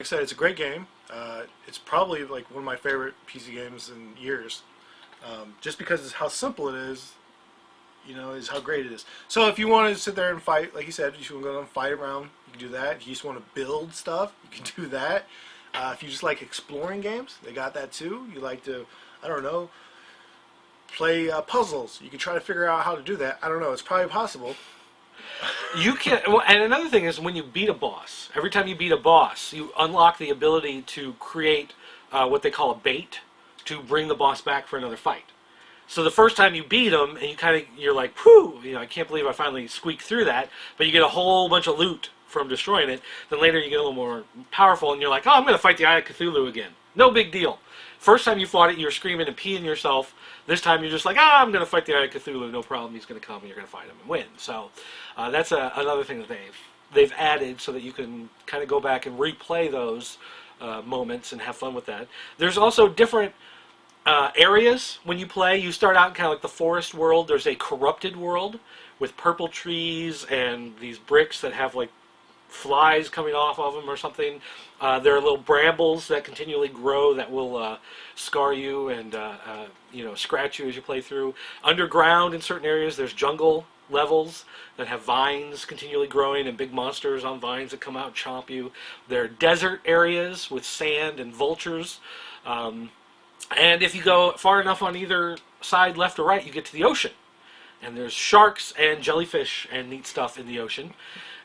I said, it's a great game. It's probably like one of my favorite PC games in years, just because of how simple it is. You know, is how great it is. So if you want to sit there and fight, like you said, if you want to go and fight around, you can do that. If you just want to build stuff, you can do that. If you just like exploring games, they got that too. You like to, I don't know, play puzzles. You can try to figure out how to do that. I don't know. It's probably possible. You can, well, and another thing is when you beat a boss, every time you beat a boss, you unlock the ability to create what they call a bait to bring the boss back for another fight. So the first time you beat him, and you're like, whew, you know, I can't believe I finally squeaked through that. But you get a whole bunch of loot from destroying it. Then later you get a little more powerful, and you're like, oh, I'm going to fight the Eye of Cthulhu again. No big deal. First time you fought it, you were screaming and peeing yourself. This time you're just like, I'm going to fight the Eye of Cthulhu. No problem. He's going to come, and you're going to fight him and win. So that's another thing that they've added so that you can kind of go back and replay those moments and have fun with that. There's also different areas when you play. You start out in kind of like the forest world. There's a corrupted world with purple trees and these bricks that have like flies coming off of them or something. There are little brambles that continually grow that will scar you and you know, scratch you as you play through. Underground in certain areas there's jungle levels that have vines continually growing and big monsters on vines that come out and chomp you. There are desert areas with sand and vultures. And if you go far enough on either side, left or right, you get to the ocean. And there's sharks and jellyfish and neat stuff in the ocean.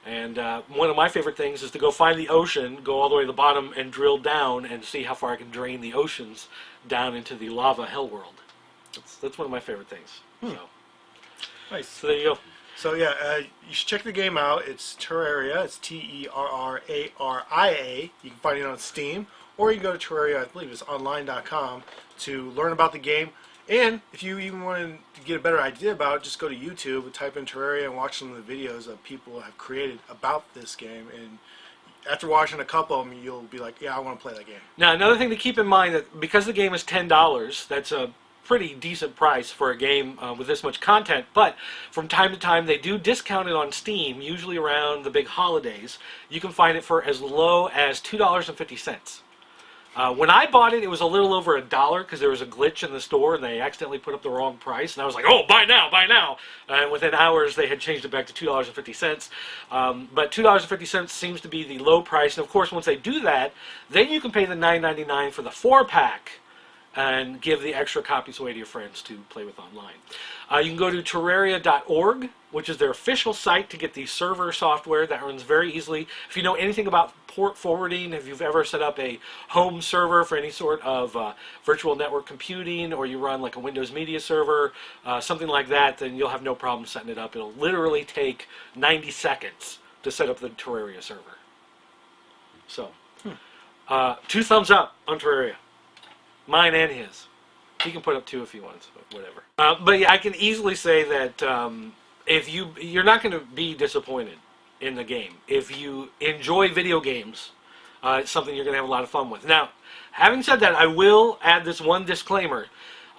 And one of my favorite things is to go find the ocean, go all the way to the bottom, and drill down and see how far I can drain the oceans down into the lava hell world. That's one of my favorite things. So. Nice. So there you go. So yeah, you should check the game out. It's Terraria. It's Terraria. You can find it on Steam. Or you can go to Terraria, I believe it's online.com, to learn about the game. And if you even want to get a better idea about it, just go to YouTube and type in Terraria and watch some of the videos that people have created about this game. And after watching a couple of them, you'll be like, yeah, I want to play that game. Now, another thing to keep in mind, that because the game is $10, that's a pretty decent price for a game with this much content, but from time to time they do discount it on Steam, usually around the big holidays. You can find it for as low as $2.50. When I bought it, it was a little over $1 because there was a glitch in the store and they accidentally put up the wrong price. And I was like, oh, buy now, buy now. And within hours, they had changed it back to $2.50. But $2.50 seems to be the low price. And of course, once they do that, then you can pay the $9.99 for the 4-pack and give the extra copies away to your friends to play with online. You can go to Terraria.org, which is their official site to get the server software that runs very easily. If you know anything about port forwarding, if you've ever set up a home server for any sort of virtual network computing, or you run like a Windows Media Server, something like that, then you'll have no problem setting it up. It'll literally take 90 seconds to set up the Terraria server. So, 2 thumbs up on Terraria. Mine and his. He can put up 2 if he wants, but whatever. But yeah, I can easily say that if you're not going to be disappointed in the game. If you enjoy video games, it's something you're going to have a lot of fun with. Now, having said that, I will add this one disclaimer.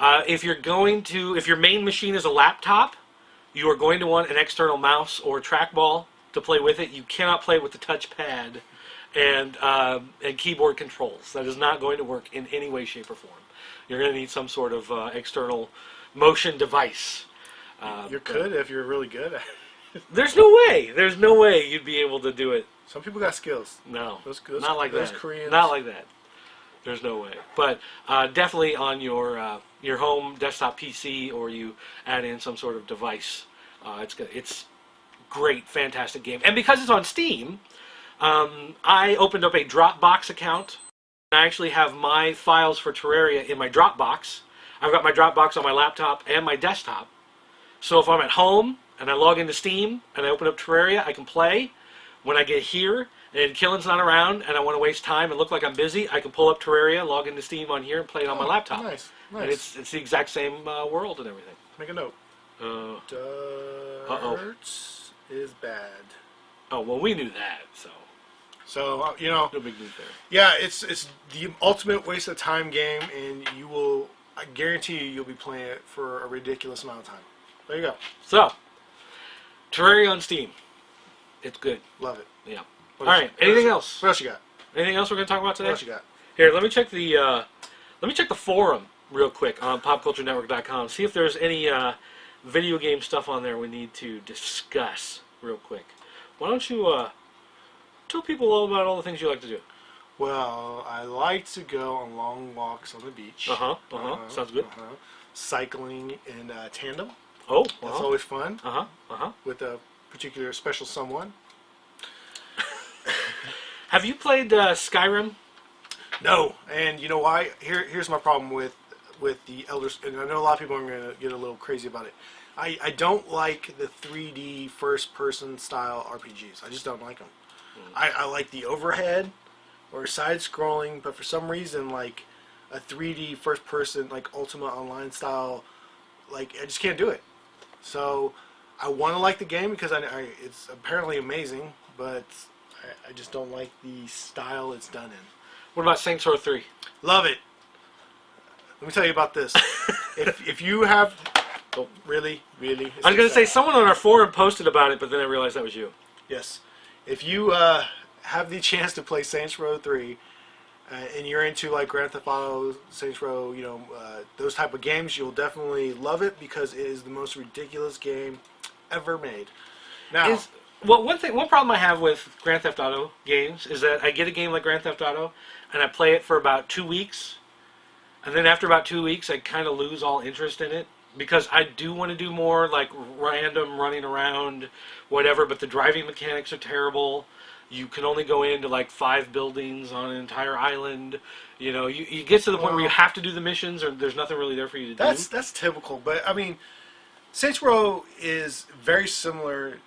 If your main machine is a laptop, you are going to want an external mouse or trackball to play with it. You cannot play with the touchpad and keyboard controls. That is not going to work in any way, shape, or form. You're going to need some sort of external motion device. You could if you're really good at it. There's no way. There's no way you'd be able to do it. Some people got skills. No, not like those that. Koreans. Not like that. There's no way. But definitely on your home desktop PC, or you add in some sort of device. It's great, fantastic game. And because it's on Steam, I opened up a Dropbox account. I actually have my files for Terraria in my Dropbox. I've got my Dropbox on my laptop and my desktop. So if I'm at home and I log into Steam and I open up Terraria, I can play. When I get here and Killen's not around and I want to waste time and look like I'm busy, I can pull up Terraria, log into Steam on here, and play it on my laptop. Nice, nice. And it's the exact same world and everything. Make a note. Dirt is bad. Oh, well, we knew that, so. So, you know. No big news there. Yeah, it's the ultimate waste of time game, and I guarantee you'll be playing it for a ridiculous amount of time. There you go. So, Terraria on Steam. It's good. Love it. Yeah. All right. Anything else? What else you got? Anything else we're going to talk about today? What else you got? Here, let me check the forum real quick on popculturenetwork.com. See if there's any video game stuff on there we need to discuss real quick. Why don't you tell people all about all the things you like to do? Well, I like to go on long walks on the beach. Sounds good. Cycling in tandem. Oh, That's always fun. Uh-huh. With a particular special someone. Have you played Skyrim? No, and you know why? Here's my problem with the Elders, and I know a lot of people are going to get a little crazy about it. I don't like the 3D first-person style RPGs. I just don't like them. I like the overhead or side-scrolling, but for some reason, like a 3D first-person, like Ultima Online style, like I just can't do it. So I want to like the game because it's apparently amazing, but I just don't like the style it's done in. What about Saints Row 3? Love it. Let me tell you about this. if you have... Oh, really? Really? I was going to say, someone on our forum posted about it, but then I realized that was you. Yes. If you have the chance to play Saints Row 3, and you're into like Grand Theft Auto, Saints Row, those type of games, you'll definitely love it because it is the most ridiculous game ever made. Now... one problem I have with Grand Theft Auto games is that I get a game like Grand Theft Auto, and I play it for about 2 weeks, and then after about 2 weeks, I kind of lose all interest in it, because I do want to do more, like, random running around, whatever, but the driving mechanics are terrible. You can only go into, like, 5 buildings on an entire island. You get to the point where you have to do the missions, or there's nothing really there for you to do. That's typical, but, I mean, Saints Row is very similar,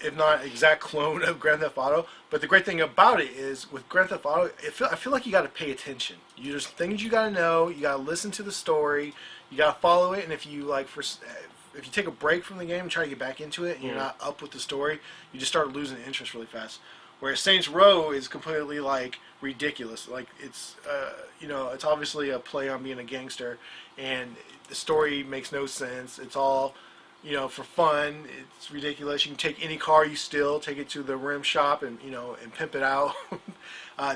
if not exact clone of Grand Theft Auto. But the great thing about it is, with Grand Theft Auto, I feel like you got to pay attention. There's things you got to know. You got to listen to the story. You got to follow it. And if you if you take a break from the game and try to get back into it, and you're not up with the story, you just start losing interest really fast. Whereas Saints Row is completely like ridiculous. Like it's it's obviously a play on being a gangster, and the story makes no sense. It's all for fun. It's ridiculous. You can take any car you steal, take it to the rim shop, and and pimp it out.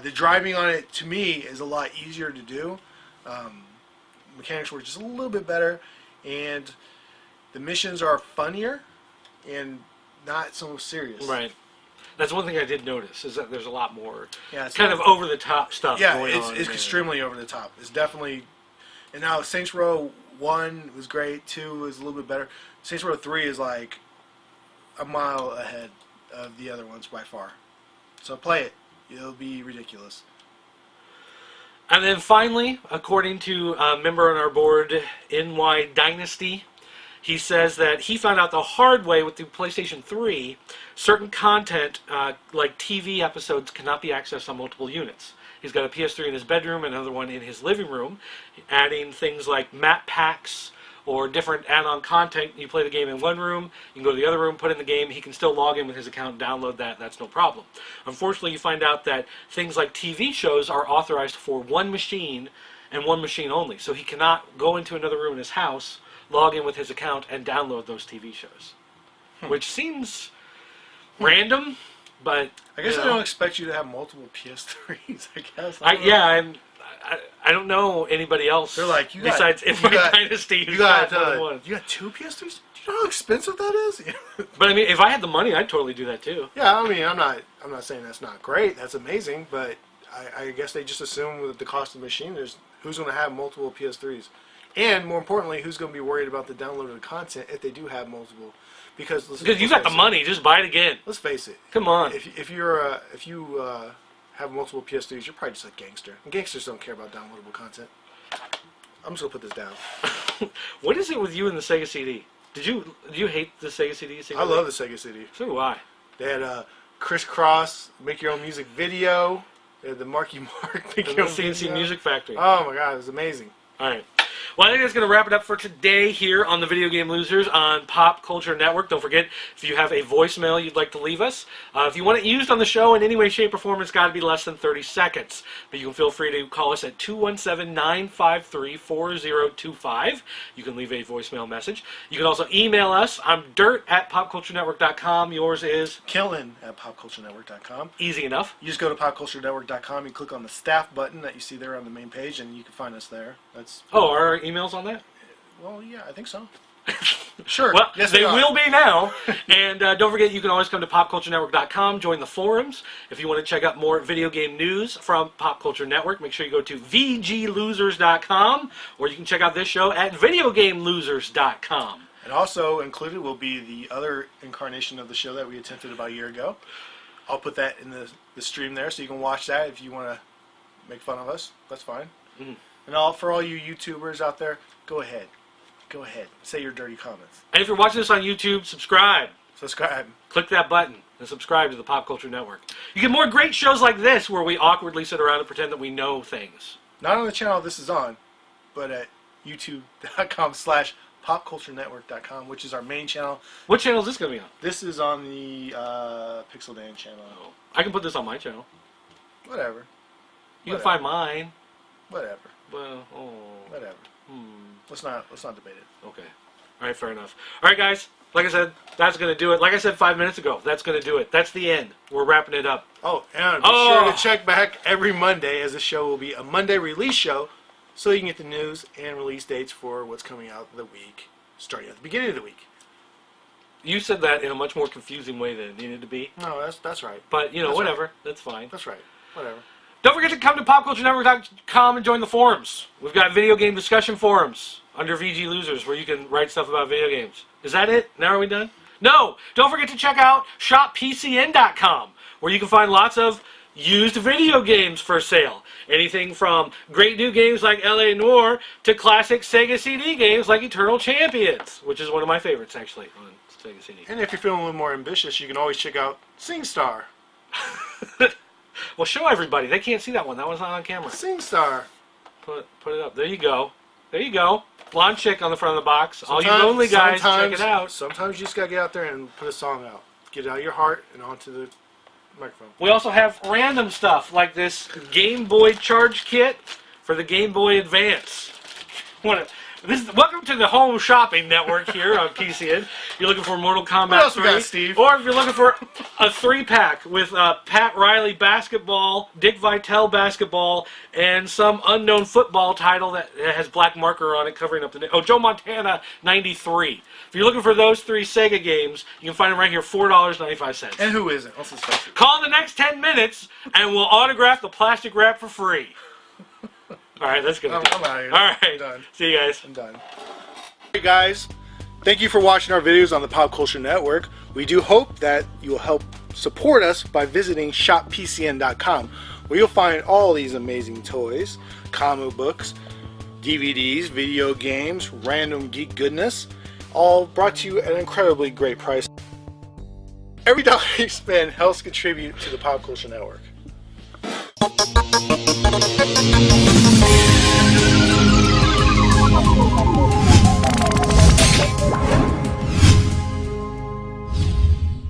The driving on it, to me, is a lot easier to do. Mechanics work just a little bit better, and the missions are funnier and not so serious. Right. That's one thing I did notice, is that there's a lot more it's kind of over-the-top stuff going on. Yeah, it's extremely over-the-top. It's definitely... And now Saints Row 1 was great, 2 was a little bit better. Saints Row 3 is like a mile ahead of the other ones by far. So play it. It'll be ridiculous. And then finally, according to a member on our board, NY Dynasty, he says that he found out the hard way with the PlayStation 3, certain content, like TV episodes, cannot be accessed on multiple units. He's got a PS3 in his bedroom and another one in his living room, adding things like map packs or different add-on content. You play the game in one room, you can go to the other room, put in the game, he can still log in with his account, download that, that's no problem. Unfortunately, you find out that things like TV shows are authorized for one machine and one machine only. So he cannot go into another room in his house, log in with his account, and download those TV shows. Which seems random, but... I guess I don't expect you to have multiple PS3s, I guess. I don't know anybody else. They're like, besides Dynasty. You got 2 PS3s? Do you know how expensive that is? But I mean, if I had the money, I'd totally do that too. Yeah, I mean, I'm not saying that's not great. That's amazing, but I guess they just assume with the cost of the machine, there's who's going to have multiple PS3s, and more importantly, who's going to be worried about the download of the content if they do have multiple? Because you got the money, just buy it again. Let's face it. Come on. If you have multiple PS3s, you're probably just a gangster. And gangsters don't care about downloadable content. I'm just gonna put this down. What is it with you and the Sega CD? Do you hate the Sega CD? I love the Sega CD. So do I. They had Crisscross, make your own music video. They had the Marky Mark, make your own CNC video. Music Factory. Oh my God, it was amazing. All right. Well, I think that's going to wrap it up for today here on the Video Game Losers on Pop Culture Network. Don't forget, if you have a voicemail you'd like to leave us, if you want it used on the show in any way, shape, or form, it's got to be less than 30 seconds. But you can feel free to call us at 217-953-4025. You can leave a voicemail message. You can also email us. I'm dirt@popculturenetwork.com. Yours is Killing@popculturenetwork.com. easy enough. You just go to popculturenetwork.com, you click on the staff button that you see there on the main page, and you can find us there. That's Oh, are our emails on that? well, yeah, I think so. Sure. Well, yes, they are. will be now. And don't forget, you can always come to popculturenetwork.com, join the forums. If you want to check out more video game news from Pop Culture Network, make sure you go to vglosers.com, or you can check out this show at videogamelosers.com. And also included will be the other incarnation of the show that we attempted about a year ago. I'll put that in the stream there, so you can watch that if you want to make fun of us. That's fine. Mm. And for all you YouTubers out there, go ahead. Go ahead. Say your dirty comments. And if you're watching this on YouTube, subscribe. Subscribe. Click that button and subscribe to the Pop Culture Network. You get more great shows like this where we awkwardly sit around and pretend that we know things. Not on the channel this is on, but at youtube.com/popculturenetwork.com, which is our main channel. What channel is this going to be on? This is on the Pixel Dan channel. Oh, I can put this on my channel. Whatever. You can find mine. Whatever. Well, Whatever. Let's not debate it. Okay. All right, fair enough. All right, guys. Like I said, that's going to do it. Like I said 5 minutes ago, that's going to do it. That's the end. We're wrapping it up. Oh, and be sure to check back every Monday, as the show will be a Monday release show, so you can get the news and release dates for what's coming out the week, starting at the beginning of the week. You said that in a much more confusing way than it needed to be. No, that's right. But, you know, That's whatever. right. That's fine. That's right. Whatever. Don't forget to come to popculturenetwork.com and join the forums. We've got video game discussion forums under VG Losers where you can write stuff about video games. Is that it? Now are we done? No! Don't forget to check out shoppcn.com where you can find lots of used video games for sale. Anything from great new games like L.A. Noire to classic Sega CD games like Eternal Champions, which is one of my favorites, actually, on Sega CD. And if you're feeling a little more ambitious, you can always check out SingStar. Well, show everybody. They can't see that one. That one's not on camera. SingStar. Put it up. There you go. There you go. Blonde chick on the front of the box. All you lonely guys, check it out. Sometimes you just gotta get out there and put a song out. Get it out of your heart and onto the microphone. We also have random stuff like this Game Boy charge kit for the Game Boy Advance. Welcome to the home shopping network here on PCN. You're looking for Mortal Kombat What else 3, we got, Steve? or if you're looking for a 3-pack with Pat Riley basketball, Dick Vitale basketball, and some unknown football title that has black marker on it covering up the name. Oh, Joe Montana 93. If you're looking for those 3 Sega games, you can find them right here, $4.95. And who isn't? Let's discuss it. Call in the next 10 minutes, and we'll autograph the plastic wrap for free. All right, that's good. I'm out of here. All right. I'm done. See you guys. I'm done. Hey guys, thank you for watching our videos on the Pop Culture Network. We do hope that you will help support us by visiting shoppcn.com, where you'll find all these amazing toys, comic books, DVDs, video games, random geek goodness, all brought to you at an incredibly great price. Every dollar you spend helps contribute to the Pop Culture Network.